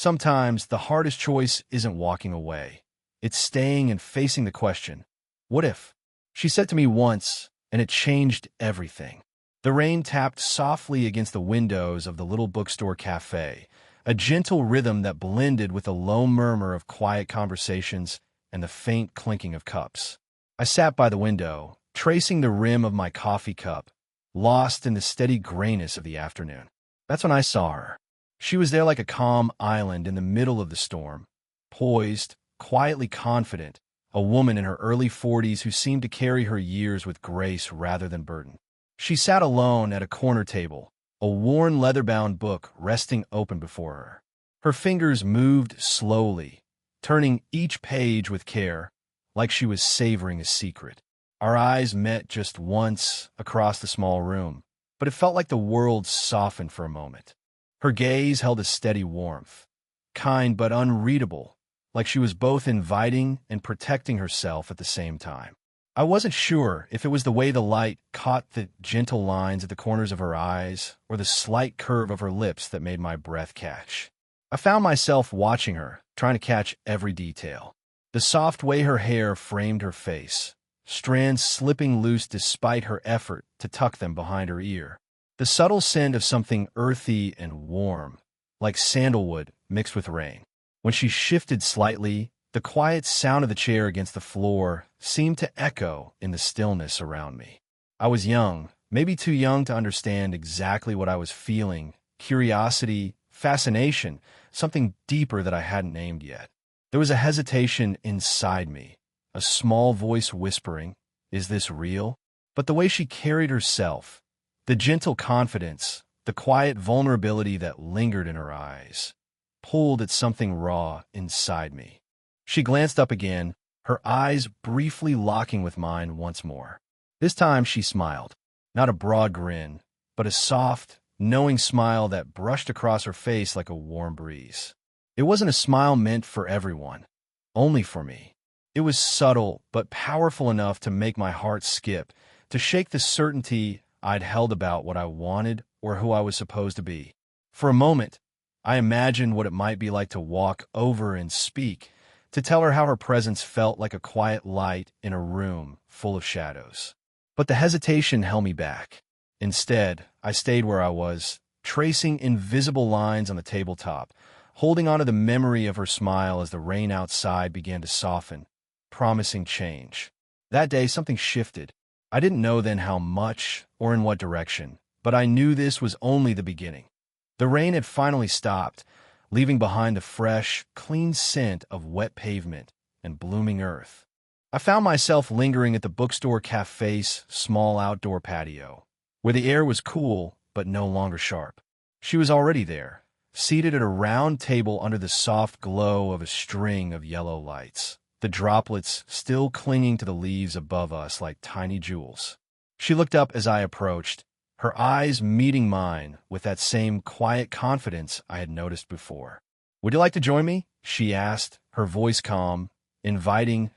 Sometimes the hardest choice isn't walking away. It's staying and facing the question, what if? She said to me once, and it changed everything. The rain tapped softly against the windows of the little bookstore cafe, a gentle rhythm that blended with the low murmur of quiet conversations and the faint clinking of cups. I sat by the window, tracing the rim of my coffee cup, lost in the steady grayness of the afternoon. That's when I saw her. She was there like a calm island in the middle of the storm, poised, quietly confident, a woman in her early 40s who seemed to carry her years with grace rather than burden. She sat alone at a corner table, a worn leather-bound book resting open before her. Her fingers moved slowly, turning each page with care, like she was savoring a secret. Our eyes met just once across the small room, but it felt like the world softened for a moment. Her gaze held a steady warmth, kind but unreadable, like she was both inviting and protecting herself at the same time. I wasn't sure if it was the way the light caught the gentle lines at the corners of her eyes or the slight curve of her lips that made my breath catch. I found myself watching her, trying to catch every detail. The soft way her hair framed her face, strands slipping loose despite her effort to tuck them behind her ear. The subtle scent of something earthy and warm, like sandalwood mixed with rain. When she shifted slightly, the quiet sound of the chair against the floor seemed to echo in the stillness around me. I was young, maybe too young to understand exactly what I was feeling, curiosity, fascination, something deeper that I hadn't named yet. There was a hesitation inside me, a small voice whispering, "Is this real?" But the way she carried herself, the gentle confidence, the quiet vulnerability that lingered in her eyes, pulled at something raw inside me. She glanced up again, her eyes briefly locking with mine once more. This time she smiled, not a broad grin, but a soft, knowing smile that brushed across her face like a warm breeze. It wasn't a smile meant for everyone, only for me. It was subtle but powerful enough to make my heart skip, to shake the certainty I'd held about what I wanted or who I was supposed to be. For a moment, I imagined what it might be like to walk over and speak, to tell her how her presence felt like a quiet light in a room full of shadows. But the hesitation held me back. Instead, I stayed where I was, tracing invisible lines on the tabletop, holding onto the memory of her smile as the rain outside began to soften, promising change. That day, something shifted. I didn't know then how much or in what direction, but I knew this was only the beginning. The rain had finally stopped, leaving behind the fresh, clean scent of wet pavement and blooming earth. I found myself lingering at the bookstore cafe's small outdoor patio, where the air was cool but no longer sharp. She was already there, seated at a round table under the soft glow of a string of yellow lights, the droplets still clinging to the leaves above us like tiny jewels. She looked up as I approached, her eyes meeting mine with that same quiet confidence I had noticed before. "Would you like to join me?" she asked, her voice calm, inviting,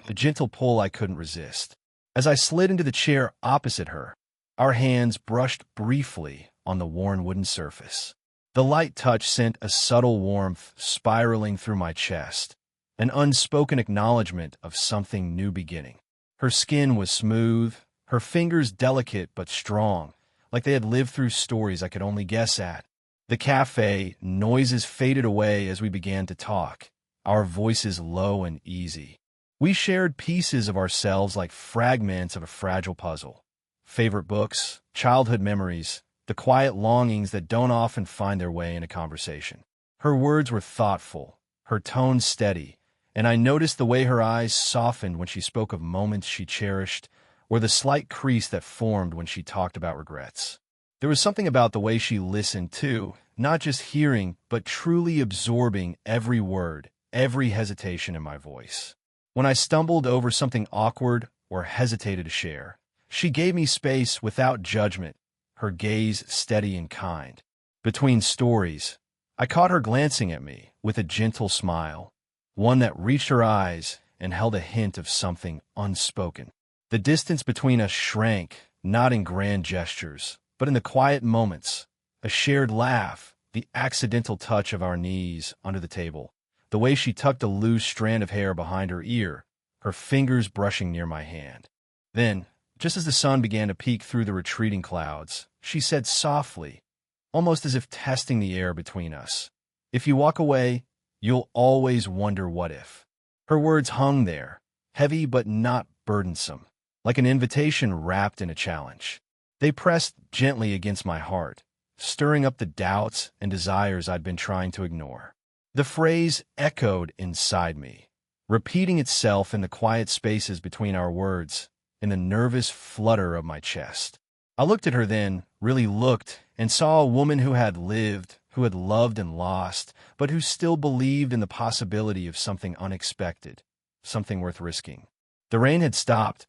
a gentle pull I couldn't resist. As I slid into the chair opposite her, our hands brushed briefly on the worn wooden surface. The light touch sent a subtle warmth spiraling through my chest, an unspoken acknowledgement of something new beginning. Her skin was smooth, her fingers delicate but strong, like they had lived through stories I could only guess at. The cafe noises faded away as we began to talk, our voices low and easy. We shared pieces of ourselves like fragments of a fragile puzzle. Favorite books, childhood memories, the quiet longings that don't often find their way in a conversation. Her words were thoughtful, her tone steady, and I noticed the way her eyes softened when she spoke of moments she cherished, or the slight crease that formed when she talked about regrets. There was something about the way she listened, too, not just hearing, but truly absorbing every word, every hesitation in my voice. When I stumbled over something awkward or hesitated to share, she gave me space without judgment, her gaze steady and kind. Between stories, I caught her glancing at me with a gentle smile, one that reached her eyes and held a hint of something unspoken. The distance between us shrank, not in grand gestures, but in the quiet moments, a shared laugh, the accidental touch of our knees under the table, the way she tucked a loose strand of hair behind her ear, her fingers brushing near my hand. Then, just as the sun began to peek through the retreating clouds, she said softly, almost as if testing the air between us, "If you walk away, you'll always wonder what if." Her words hung there, heavy but not burdensome, like an invitation wrapped in a challenge. They pressed gently against my heart, stirring up the doubts and desires I'd been trying to ignore. The phrase echoed inside me, repeating itself in the quiet spaces between our words, in the nervous flutter of my chest. I looked at her then, really looked, and saw a woman who had lived, who had loved and lost, but who still believed in the possibility of something unexpected, something worth risking. The rain had stopped,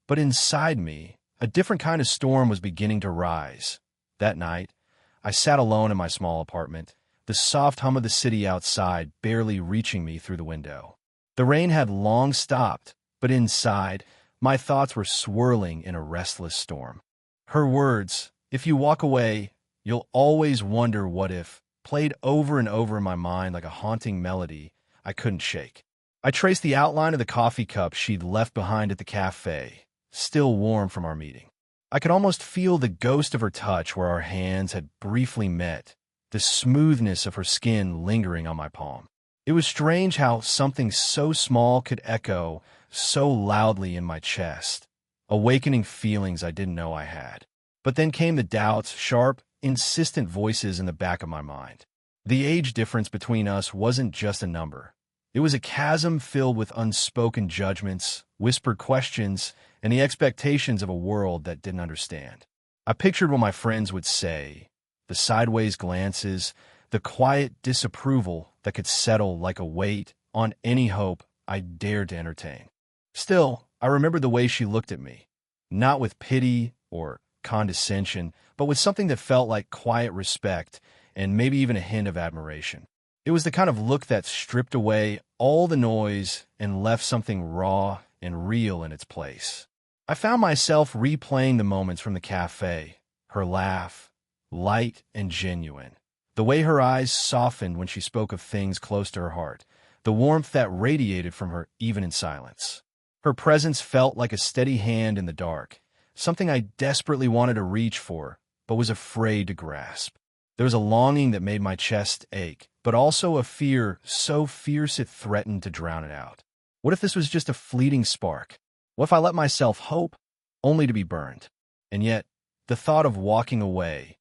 but inside me, a different kind of storm was beginning to rise. That night, I sat alone in my small apartment, the soft hum of the city outside barely reaching me through the window. The rain had long stopped, but inside, my thoughts were swirling in a restless storm. Her words, "If you walk away, you'll always wonder what if," played over and over in my mind like a haunting melody I couldn't shake. I traced the outline of the coffee cup she'd left behind at the cafe, still warm from our meeting. I could almost feel the ghost of her touch where our hands had briefly met, the smoothness of her skin lingering on my palm. It was strange how something so small could echo so loudly in my chest, awakening feelings I didn't know I had. But then came the doubts, sharp, insistent voices in the back of my mind. The age difference between us wasn't just a number. It was a chasm filled with unspoken judgments, whispered questions, and the expectations of a world that didn't understand. I pictured what my friends would say, the sideways glances, the quiet disapproval that could settle like a weight on any hope I dared to entertain. Still, I remembered the way she looked at me, not with pity or condescension, but with something that felt like quiet respect and maybe even a hint of admiration. It was the kind of look that stripped away all the noise and left something raw and real in its place. I found myself replaying the moments from the cafe, her laugh, light and genuine, the way her eyes softened when she spoke of things close to her heart, the warmth that radiated from her even in silence. Her presence felt like a steady hand in the dark, something I desperately wanted to reach for, but was afraid to grasp. There was a longing that made my chest ache, but also a fear so fierce it threatened to drown it out. What if this was just a fleeting spark? What if I let myself hope, only to be burned? And yet, the thought of walking away,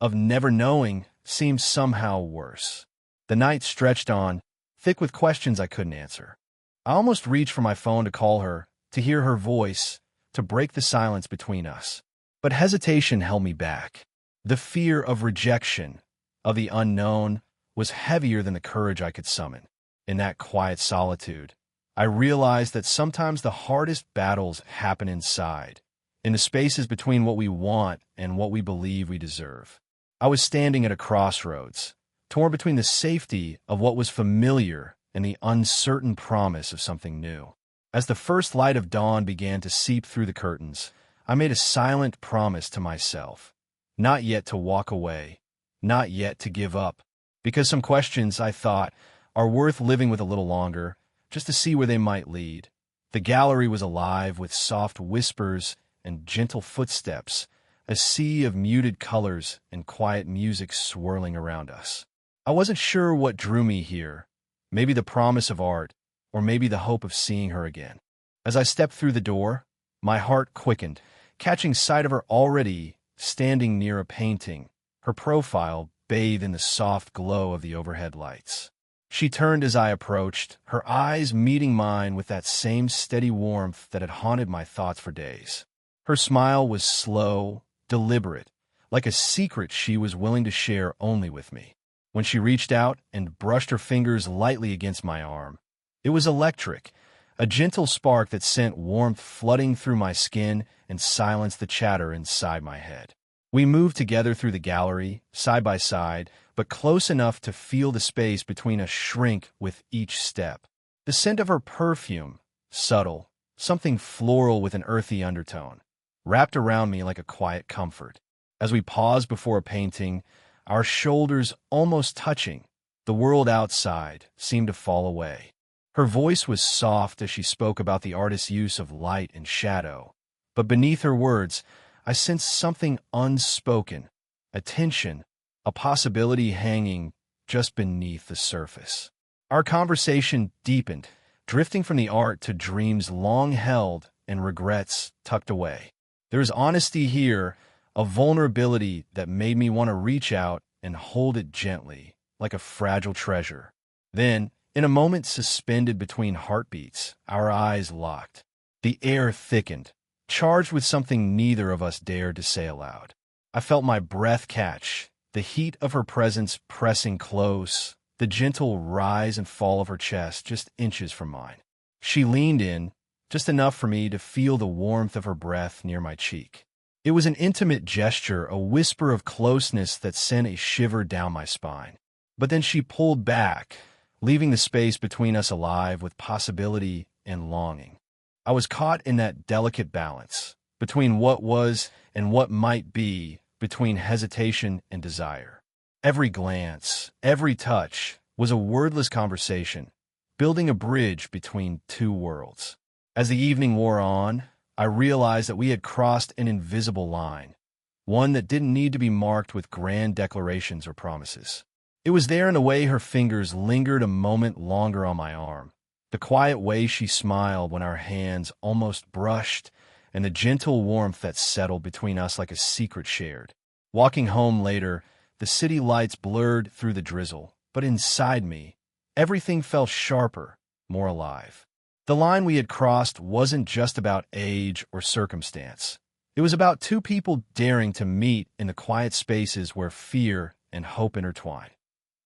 of never knowing, seemed somehow worse. The night stretched on, thick with questions I couldn't answer. I almost reached for my phone to call her, to hear her voice, to break the silence between us. But hesitation held me back. The fear of rejection, of the unknown, was heavier than the courage I could summon. In that quiet solitude, I realized that sometimes the hardest battles happen inside, in the spaces between what we want and what we believe we deserve. I was standing at a crossroads, torn between the safety of what was familiar and the uncertain promise of something new. As the first light of dawn began to seep through the curtains, I made a silent promise to myself, not yet to walk away, not yet to give up, because some questions, I thought, are worth living with a little longer, just to see where they might lead. The gallery was alive with soft whispers and gentle footsteps, a sea of muted colors and quiet music swirling around us. I wasn't sure what drew me here, maybe the promise of art, or maybe the hope of seeing her again. As I stepped through the door, my heart quickened, catching sight of her already standing near a painting, her profile bathed in the soft glow of the overhead lights. She turned as I approached, her eyes meeting mine with that same steady warmth that had haunted my thoughts for days. Her smile was slow, deliberate, like a secret she was willing to share only with me. When she reached out and brushed her fingers lightly against my arm, it was electric, a gentle spark that sent warmth flooding through my skin and silenced the chatter inside my head. We moved together through the gallery, side by side, but close enough to feel the space between us shrink with each step. The scent of her perfume, subtle, something floral with an earthy undertone, wrapped around me like a quiet comfort. As we paused before a painting, our shoulders almost touching. The world outside seemed to fall away. Her voice was soft as she spoke about the artist's use of light and shadow. But beneath her words, I sensed something unspoken, a tension, a possibility hanging just beneath the surface. Our conversation deepened, drifting from the art to dreams long held and regrets tucked away. There was honesty here, a vulnerability that made me want to reach out and hold it gently, like a fragile treasure. Then, in a moment suspended between heartbeats, our eyes locked. The air thickened, charged with something neither of us dared to say aloud. I felt my breath catch, the heat of her presence pressing close, the gentle rise and fall of her chest just inches from mine. She leaned in, just enough for me to feel the warmth of her breath near my cheek. It was an intimate gesture, a whisper of closeness that sent a shiver down my spine. But then she pulled back, leaving the space between us alive with possibility and longing. I was caught in that delicate balance, between what was and what might be, between hesitation and desire. Every glance, every touch, was a wordless conversation, building a bridge between two worlds. As the evening wore on, I realized that we had crossed an invisible line, one that didn't need to be marked with grand declarations or promises. It was there in the way her fingers lingered a moment longer on my arm, the quiet way she smiled when our hands almost brushed, and the gentle warmth that settled between us like a secret shared. Walking home later, the city lights blurred through the drizzle, but inside me, everything felt sharper, more alive. The line we had crossed wasn't just about age or circumstance. It was about two people daring to meet in the quiet spaces where fear and hope intertwine.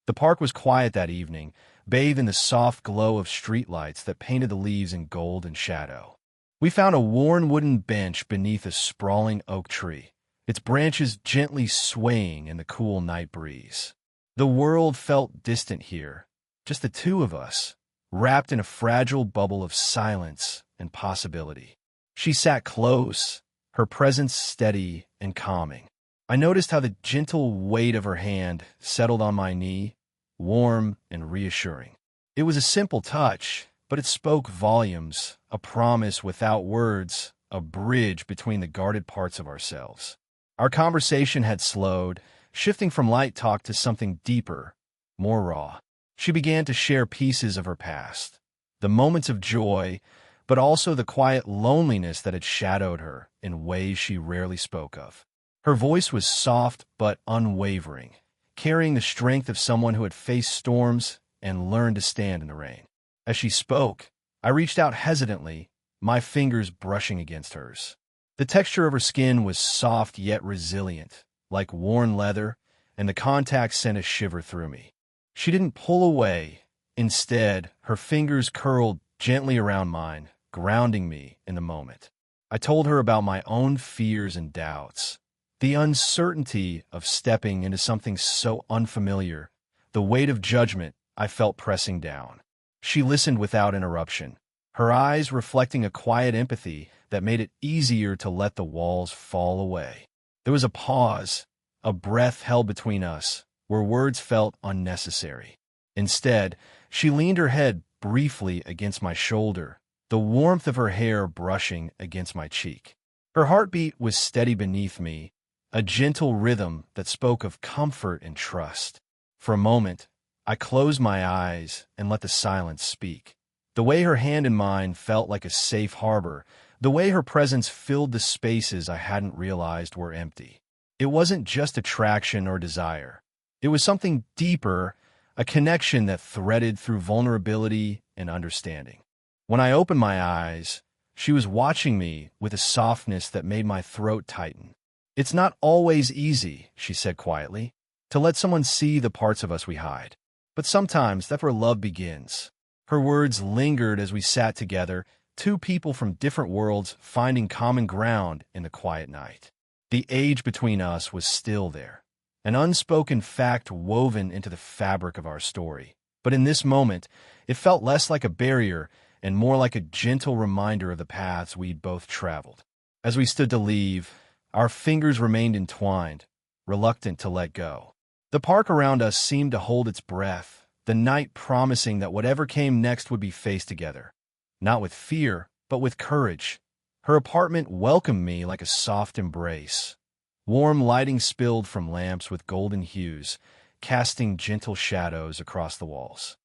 The park was quiet that evening, bathed in the soft glow of streetlights that painted the leaves in gold and shadow. We found a worn wooden bench beneath a sprawling oak tree, its branches gently swaying in the cool night breeze. The world felt distant here, just the two of us, wrapped in a fragile bubble of silence and possibility. She sat close, her presence steady and calming. I noticed how the gentle weight of her hand settled on my knee, warm and reassuring. It was a simple touch, but it spoke volumes, a promise without words, a bridge between the guarded parts of ourselves. Our conversation had slowed, shifting from light talk to something deeper, more raw. She began to share pieces of her past, the moments of joy, but also the quiet loneliness that had shadowed her in ways she rarely spoke of. Her voice was soft but unwavering, carrying the strength of someone who had faced storms and learned to stand in the rain. As she spoke, I reached out hesitantly, my fingers brushing against hers. The texture of her skin was soft yet resilient, like worn leather, and the contact sent a shiver through me. She didn't pull away. Instead, her fingers curled gently around mine, grounding me in the moment. I told her about my own fears and doubts, the uncertainty of stepping into something so unfamiliar, the weight of judgment I felt pressing down. She listened without interruption, her eyes reflecting a quiet empathy that made it easier to let the walls fall away. There was a pause, a breath held between us, where words felt unnecessary. Instead, she leaned her head briefly against my shoulder, the warmth of her hair brushing against my cheek. Her heartbeat was steady beneath me, a gentle rhythm that spoke of comfort and trust. For a moment, I closed my eyes and let the silence speak. The way her hand in mine felt like a safe harbor, the way her presence filled the spaces I hadn't realized were empty. It wasn't just attraction or desire. It was something deeper, a connection that threaded through vulnerability and understanding. When I opened my eyes, she was watching me with a softness that made my throat tighten. "It's not always easy," she said quietly, "to let someone see the parts of us we hide. But sometimes that's where love begins." Her words lingered as we sat together, two people from different worlds finding common ground in the quiet night. The age between us was still there, an unspoken fact woven into the fabric of our story. But in this moment, it felt less like a barrier and more like a gentle reminder of the paths we'd both traveled. As we stood to leave, our fingers remained entwined, reluctant to let go. The park around us seemed to hold its breath, the night promising that whatever came next would be faced together. Not with fear, but with courage. Her apartment welcomed me like a soft embrace. Warm lighting spilled from lamps with golden hues, casting gentle shadows across the walls.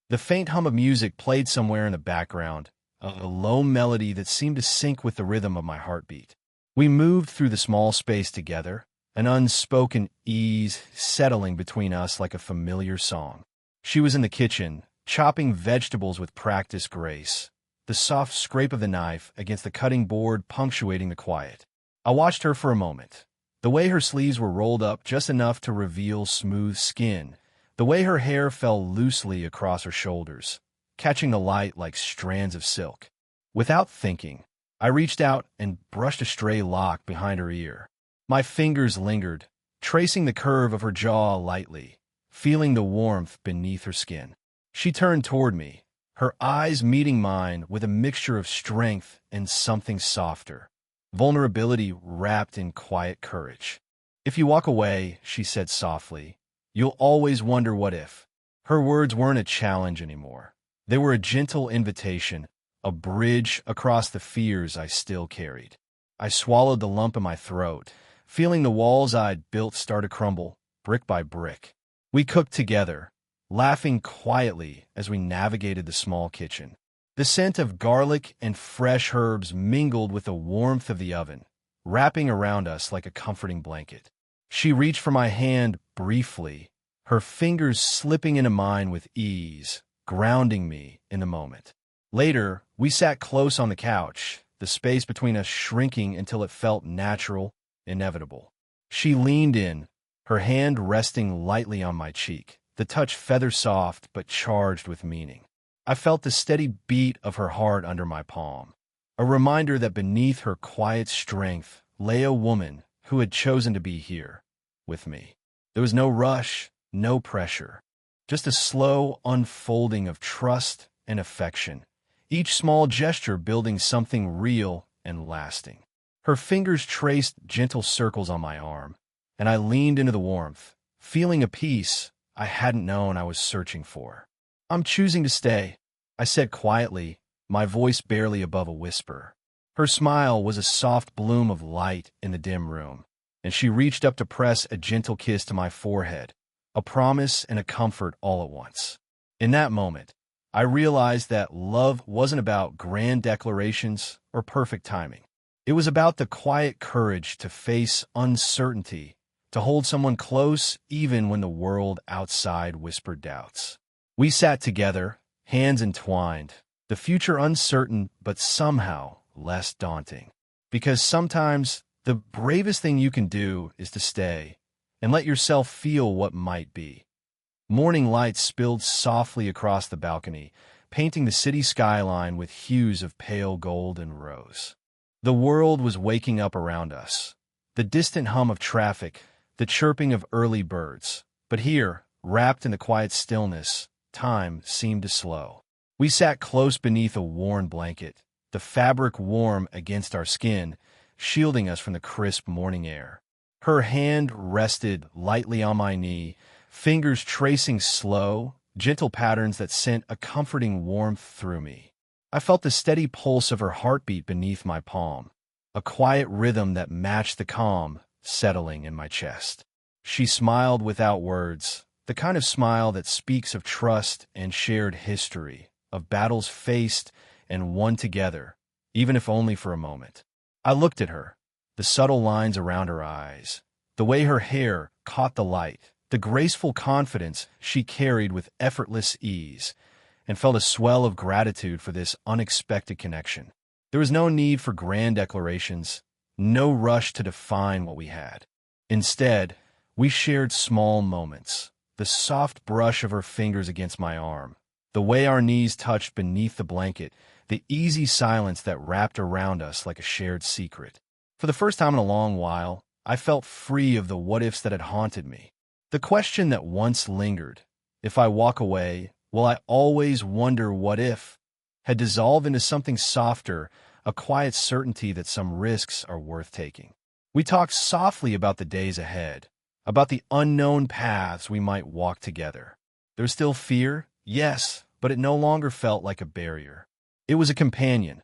The faint hum of music played somewhere in the background, a low melody that seemed to sync with the rhythm of my heartbeat. We moved through the small space together, an unspoken ease settling between us like a familiar song. She was in the kitchen, chopping vegetables with practiced grace, the soft scrape of the knife against the cutting board punctuating the quiet. I watched her for a moment. The way her sleeves were rolled up just enough to reveal smooth skin, the way her hair fell loosely across her shoulders, catching the light like strands of silk. Without thinking, I reached out and brushed a stray lock behind her ear. My fingers lingered, tracing the curve of her jaw lightly, feeling the warmth beneath her skin. She turned toward me, her eyes meeting mine with a mixture of strength and something softer, vulnerability wrapped in quiet courage. "If you walk away," she said softly, "you'll always wonder what if." Her words weren't a challenge anymore. They were a gentle invitation, a bridge across the fears I still carried. I swallowed the lump in my throat, feeling the walls I'd built start to crumble, brick by brick. We cooked together, laughing quietly as we navigated the small kitchen. The scent of garlic and fresh herbs mingled with the warmth of the oven, wrapping around us like a comforting blanket. She reached for my hand briefly, her fingers slipping into mine with ease, grounding me in the moment. Later, we sat close on the couch, the space between us shrinking until it felt natural, inevitable. She leaned in, her hand resting lightly on my cheek, the touch feather-soft but charged with meaning. I felt the steady beat of her heart under my palm, a reminder that beneath her quiet strength lay a woman who had chosen to be here, with me. There was no rush, no pressure, just a slow unfolding of trust and affection, each small gesture building something real and lasting. Her fingers traced gentle circles on my arm, and I leaned into the warmth, feeling a peace I hadn't known I was searching for. "I'm choosing to stay," I said quietly, my voice barely above a whisper. Her smile was a soft bloom of light in the dim room, and she reached up to press a gentle kiss to my forehead, a promise and a comfort all at once. In that moment, I realized that love wasn't about grand declarations or perfect timing. It was about the quiet courage to face uncertainty, to hold someone close even when the world outside whispered doubts. We sat together, hands entwined, the future uncertain but somehow less daunting. Because sometimes the bravest thing you can do is to stay and let yourself feel what might be. Morning light spilled softly across the balcony, painting the city skyline with hues of pale gold and rose. The world was waking up around us, the distant hum of traffic, the chirping of early birds. But here, wrapped in the quiet stillness, time seemed to slow. We sat close beneath a worn blanket, the fabric warm against our skin, shielding us from the crisp morning air. Her hand rested lightly on my knee, fingers tracing slow, gentle patterns that sent a comforting warmth through me. I felt the steady pulse of her heartbeat beneath my palm, a quiet rhythm that matched the calm settling in my chest. She smiled without words, the kind of smile that speaks of trust and shared history, of battles faced and won together, even if only for a moment. I looked at her, the subtle lines around her eyes, the way her hair caught the light, the graceful confidence she carried with effortless ease, and felt a swell of gratitude for this unexpected connection. There was no need for grand declarations, no rush to define what we had. Instead, we shared small moments, the soft brush of her fingers against my arm, the way our knees touched beneath the blanket, the easy silence that wrapped around us like a shared secret. For the first time in a long while, I felt free of the what-ifs that had haunted me. The question that once lingered, if I walk away, will I always wonder what if, had dissolved into something softer, a quiet certainty that some risks are worth taking. We talked softly about the days ahead, about the unknown paths we might walk together. There was still fear, yes, but it no longer felt like a barrier. It was a companion,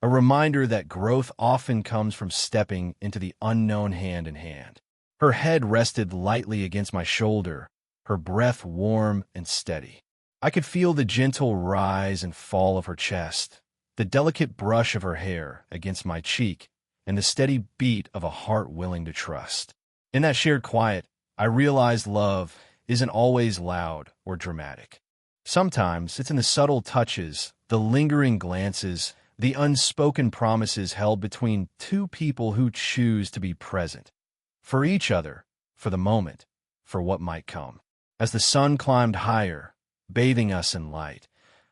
a reminder that growth often comes from stepping into the unknown hand in hand. Her head rested lightly against my shoulder, her breath warm and steady. I could feel the gentle rise and fall of her chest, the delicate brush of her hair against my cheek, and the steady beat of a heart willing to trust. In that shared quiet, I realized love isn't always loud or dramatic. Sometimes it's in the subtle touches, the lingering glances, the unspoken promises held between two people who choose to be present for each other, for the moment, for what might come. As the sun climbed higher, bathing us in light,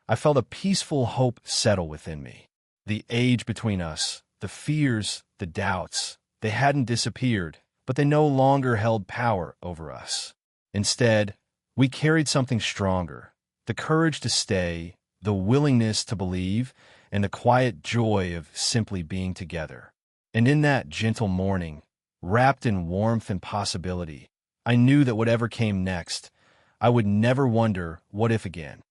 I felt a peaceful hope settle within me. The age between us, the fears, the doubts, they hadn't disappeared, but they no longer held power over us. Instead, we carried something stronger, the courage to stay, the willingness to believe, and the quiet joy of simply being together. And in that gentle morning, wrapped in warmth and possibility, I knew that whatever came next, I would never wonder what if again.